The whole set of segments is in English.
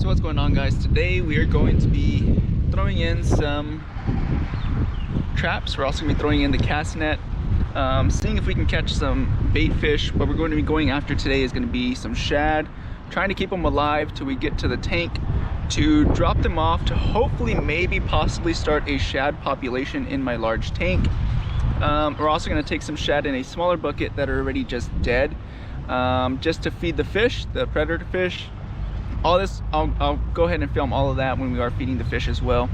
So what's going on, guys? Today we are going to be throwing in some traps. We're also going to be throwing in the cast net, seeing if we can catch some bait fish. What we're going to be going after today is going to be some shad, trying to keep them alive till we get to the tank to drop them off to hopefully maybe possibly start a shad population in my large tank. We're also going to take some shad in a smaller bucket that are already just dead, just to feed the fish, the predator fish. All this, I'll go ahead and film all of that when we are feeding the fish as well.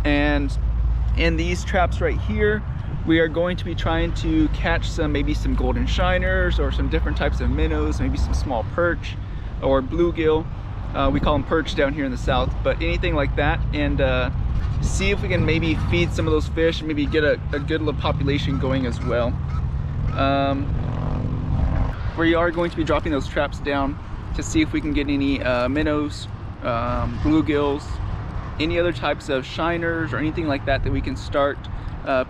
And in these traps right here, we are going to be trying to catch maybe some golden shiners or some different types of minnows, maybe some small perch or bluegill. We call them perch down here in the south, but anything like that, and see if we can maybe feed some of those fish and maybe get a good little population going as well. We are going to be dropping those traps down to see if we can get any minnows, bluegills, any other types of shiners or anything like that that we can start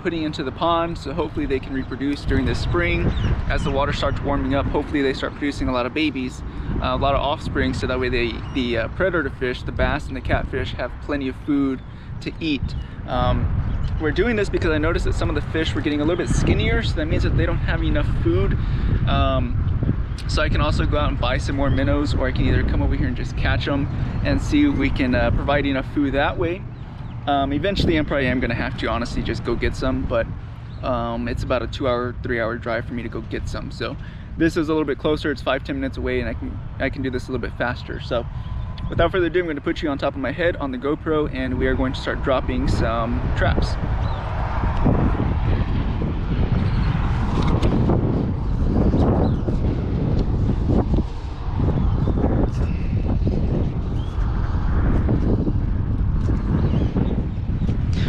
putting into the pond, so hopefully they can reproduce during the spring. As the water starts warming up, hopefully they start producing a lot of babies, a lot of offspring, so that way the predator fish, the bass and the catfish, have plenty of food to eat. We're doing this because I noticed that some of the fish were getting a little bit skinnier, so that means that they don't have enough food. So I can also go out and buy some more minnows, or I can either come over here and just catch them and see if we can provide enough food that way. Eventually I probably am going to have to honestly just go get some, but it's about a 2-hour, 3-hour drive for me to go get some. So this is a little bit closer. It's 5-10 minutes away, and I can do this a little bit faster. So without further ado, I'm going to put you on top of my head on the GoPro, and we are going to start dropping some traps.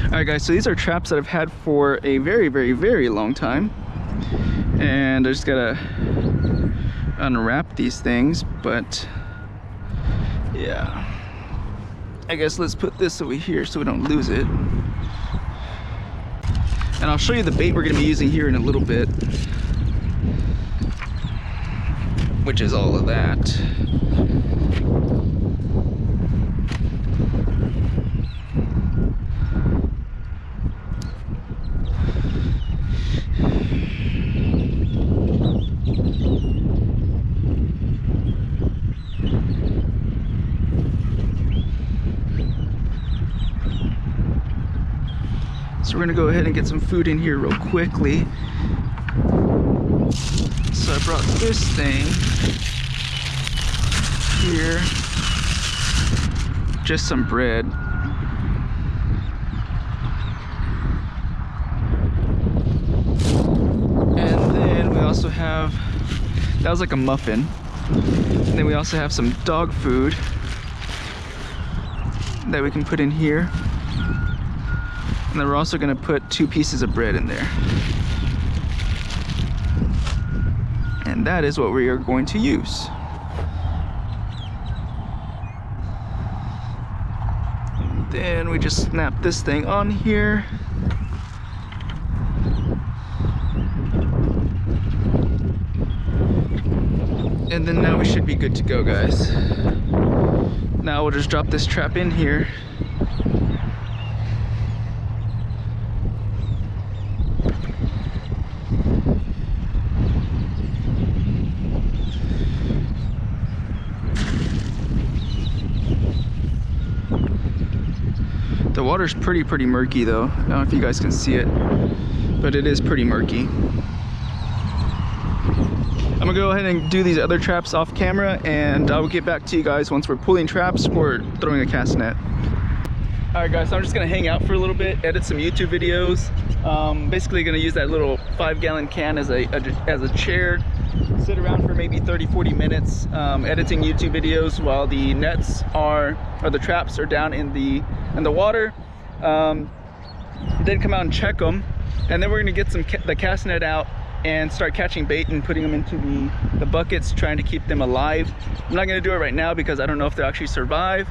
Alright guys, so these are traps that I've had for a very long time, and I just gotta unwrap these things. But yeah, I guess let's put this over here so we don't lose it, and I'll show you the bait we're gonna be using here in a little bit, which is all of that. So we're gonna go ahead and get some food in here real quickly. So I brought this thing here, just some bread. And then we also have, that was like a muffin. And then we also have some dog food that we can put in here. And then we're also going to put 2 pieces of bread in there. And that is what we are going to use. And then we just snap this thing on here. And then now we should be good to go, guys. Now we'll just drop this trap in here. The water's pretty murky though. I don't know if you guys can see it, but it is pretty murky. I'm gonna go ahead and do these other traps off camera, and I will get back to you guys once we're pulling traps or throwing a cast net. Alright guys, so I'm just gonna hang out for a little bit, edit some YouTube videos. Basically gonna use that little 5-gallon can as a chair, sit around for maybe 30-40 minutes editing YouTube videos while the nets or the traps are down in the water. Then come out and check them, and then we're gonna get the cast net out and start catching bait and putting them into the buckets, trying to keep them alive. I'm not gonna do it right now because I don't know if they'll actually survive.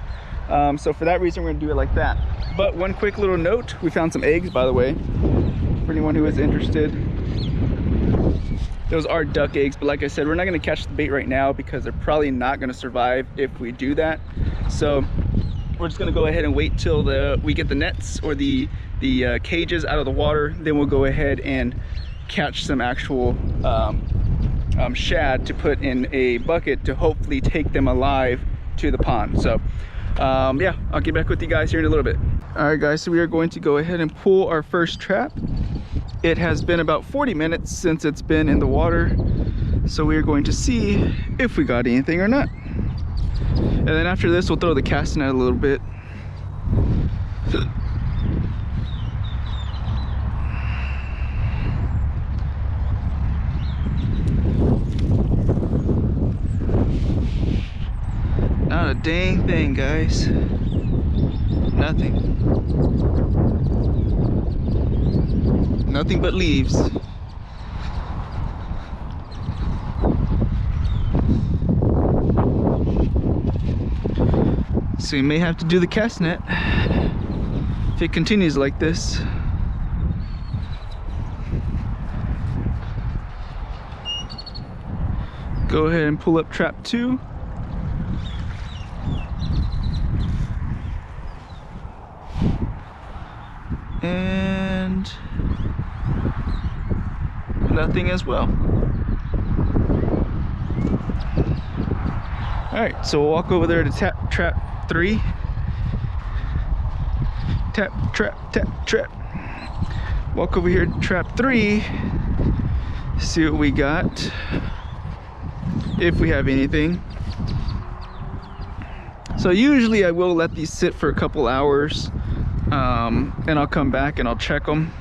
So for that reason, we're gonna do it like that. But one quick little note, we found some eggs, by the way, for anyone who is interested. Those are duck eggs, but like I said, we're not gonna catch the bait right now because they're probably not gonna survive if we do that. So we're just gonna go ahead and wait till we get the nets or the cages out of the water. Then we'll go ahead and catch some actual shad to put in a bucket to hopefully take them alive to the pond. So yeah, I'll get back with you guys here in a little bit. All right guys, so we are going to go ahead and pull our first trap. It has been about 40 minutes since it's been in the water, so we are going to see if we got anything or not. And then after this, we'll throw the casting net a little bit. Not a dang thing, guys. Nothing. Nothing but leaves. So we may have to do the cast net if it continues like this. Go ahead and pull up trap 2. And nothing as well. All right, so we'll walk over there to trap 3. Tap, trap. Walk over here to trap 3. See what we got. If we have anything. So usually I will let these sit for a couple hours, and I'll come back and I'll check them.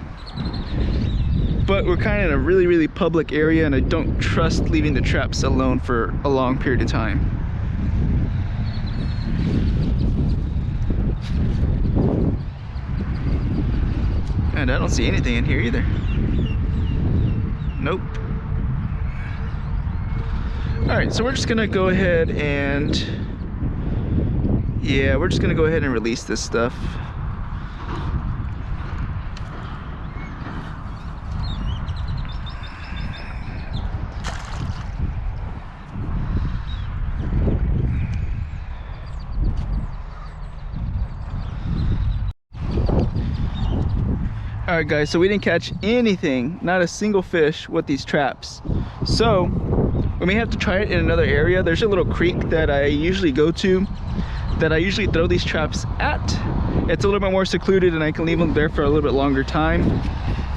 But we're kind of in a really public area, and I don't trust leaving the traps alone for a long period of time. And I don't see anything in here either. Nope. All right, so we're just gonna go ahead and, yeah, we're just gonna go ahead and release this stuff. All right guys, so we didn't catch anything, not a single fish with these traps. So we may have to try it in another area. There's a little creek that I usually go to, that I usually throw these traps at. It's a little bit more secluded and I can leave them there for a little bit longer time.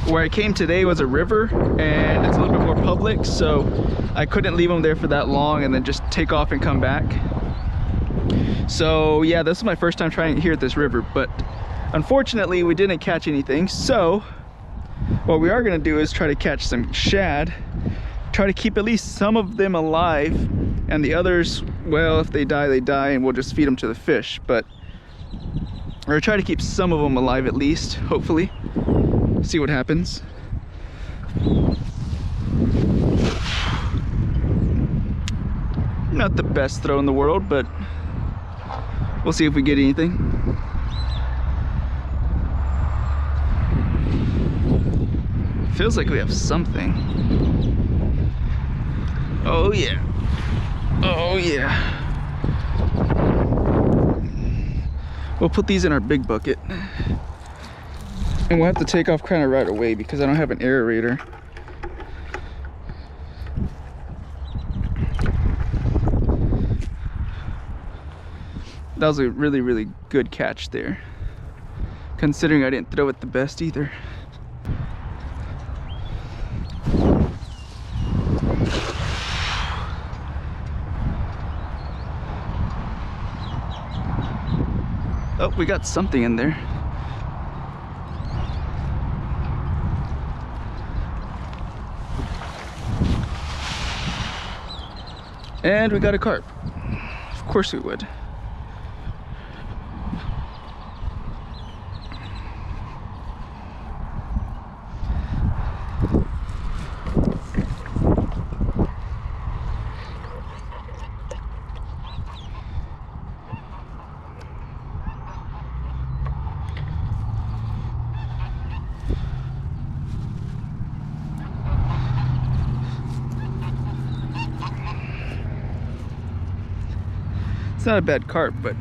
Where I came today was a river and it's a little bit more public, so I couldn't leave them there for that long and then just take off and come back. So yeah, this is my first time trying it here at this river, but unfortunately, we didn't catch anything. So what we are gonna do is try to catch some shad, try to keep at least some of them alive, and the others, well, if they die, they die, and we'll just feed them to the fish. But we're gonna try to keep some of them alive at least, hopefully. See what happens. Not the best throw in the world, but we'll see if we get anything. Feels like we have something. Oh yeah. Oh yeah. We'll put these in our big bucket. And we'll have to take off kind of right away because I don't have an aerator. That was a really good catch there, considering I didn't throw it the best either. Oh, we got something in there. And we got a carp. Of course we would. It's not a bad carp, but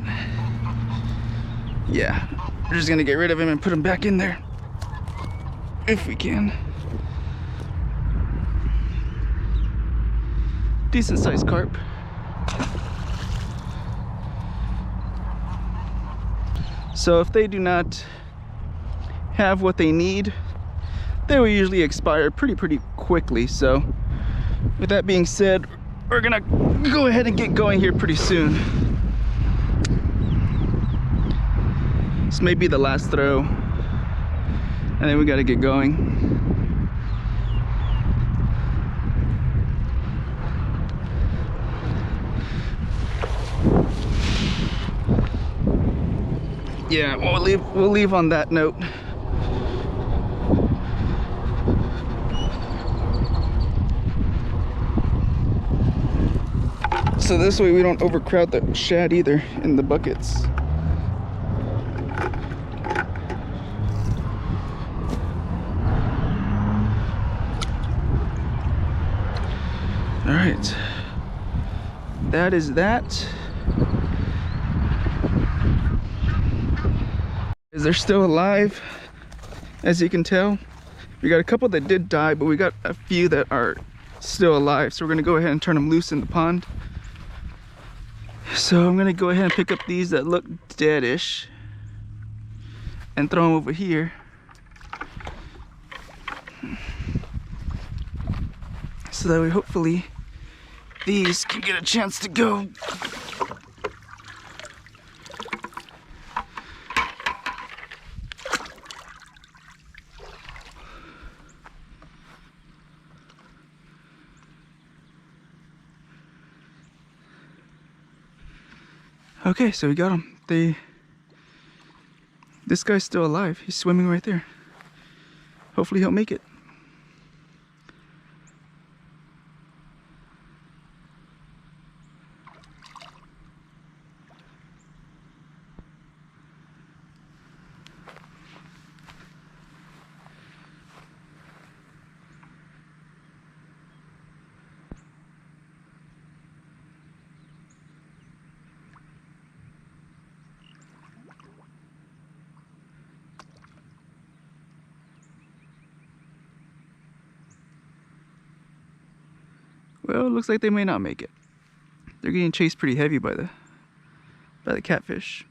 yeah, we're just gonna get rid of him and put him back in there if we can. Decent sized carp. So if they do not have what they need, they will usually expire pretty quickly. So with that being said, we're gonna go ahead and get going here pretty soon. This may be the last throw, and then we gotta get going. Yeah, we'll leave on that note. So this way we don't overcrowd the shad either in the buckets. All right, that is that. They're still alive, as you can tell. We got a couple that did die, but we got a few that are still alive. So we're gonna go ahead and turn them loose in the pond. So I'm gonna go ahead and pick up these that look deadish and throw them over here. So that way hopefully these can get a chance to go. Okay, so we got him. This guy's still alive. He's swimming right there. Hopefully he'll make it. Well, it looks like they may not make it. They're getting chased pretty heavy by the catfish.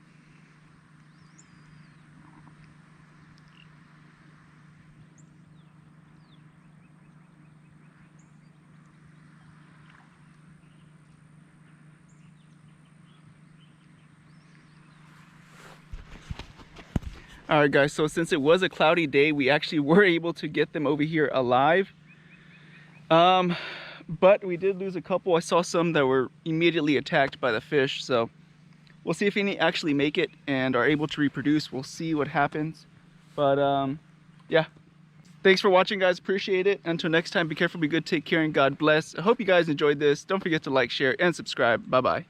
All right, guys, so since it was a cloudy day, we actually were able to get them over here alive. But we did lose a couple. I saw some that were immediately attacked by the fish, so we'll see if any actually make it and are able to reproduce. We'll see what happens. But yeah, thanks for watching, guys. Appreciate it. Until next time, be careful, be good, take care, and God bless. I hope you guys enjoyed this. Don't forget to like, share, and subscribe. Bye bye.